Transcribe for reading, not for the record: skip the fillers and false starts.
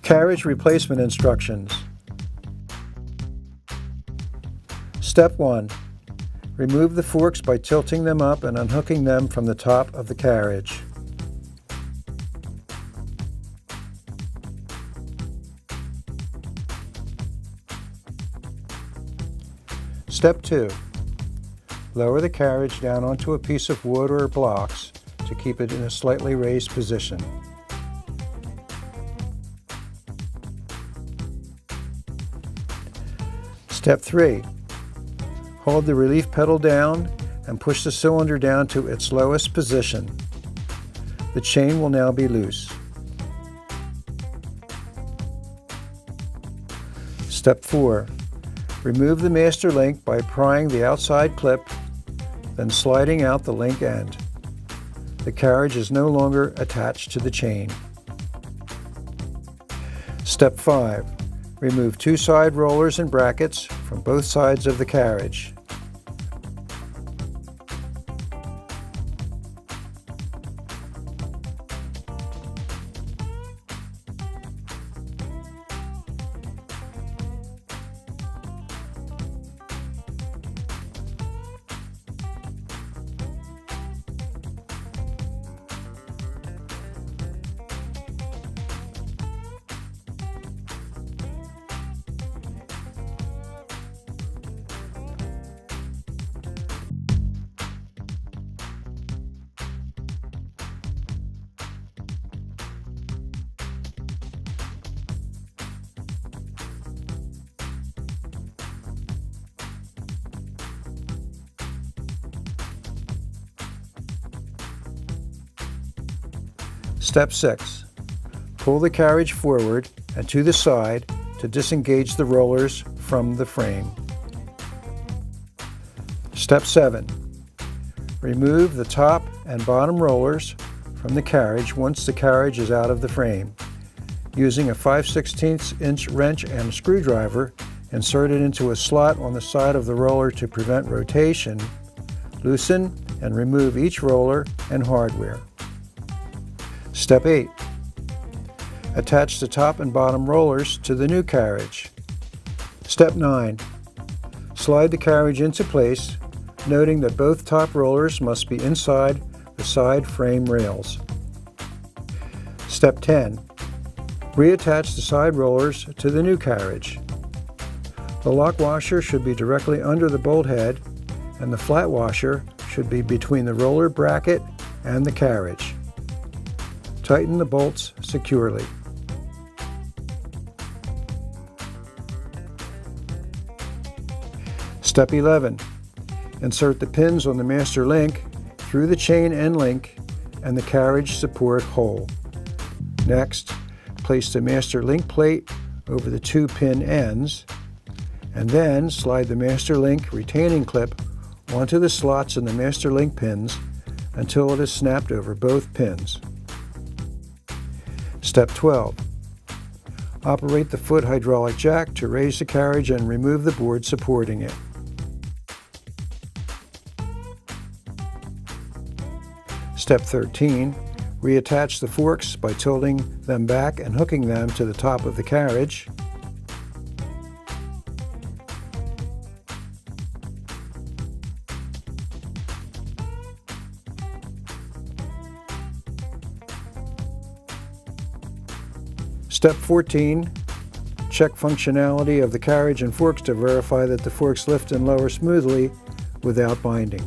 Carriage replacement instructions. Step 1. Remove the forks by tilting them up and unhooking them from the top of the carriage. Step 2. Lower the carriage down onto a piece of wood or blocks to keep it in a slightly raised position. Step 3. Hold the relief pedal down and push the cylinder down to its lowest position. The chain will now be loose. Step 4. Remove the master link by prying the outside clip, then sliding out the link end. The carriage is no longer attached to the chain. Step 5. Remove 2 side rollers and brackets from both sides of the carriage. Step 6. Pull the carriage forward and to the side to disengage the rollers from the frame. Step 7. Remove the top and bottom rollers from the carriage once the carriage is out of the frame. Using a 5/16 inch wrench and screwdriver, insert it into a slot on the side of the roller to prevent rotation. Loosen and remove each roller and hardware. Step 8. Attach the top and bottom rollers to the new carriage. Step 9. Slide the carriage into place, noting that both top rollers must be inside the side frame rails. Step 10. Reattach the side rollers to the new carriage. The lock washer should be directly under the bolt head, and the flat washer should be between the roller bracket and the carriage. Tighten the bolts securely. Step 11. Insert the pins on the master link through the chain end link and the carriage support hole. Next, place the master link plate over the 2 pin ends, and then slide the master link retaining clip onto the slots in the master link pins until it is snapped over both pins. Step 12. Operate the foot hydraulic jack to raise the carriage and remove the board supporting it. Step 13. Reattach the forks by tilting them back and hooking them to the top of the carriage. Step 14. Check functionality of the carriage and forks to verify that the forks lift and lower smoothly without binding.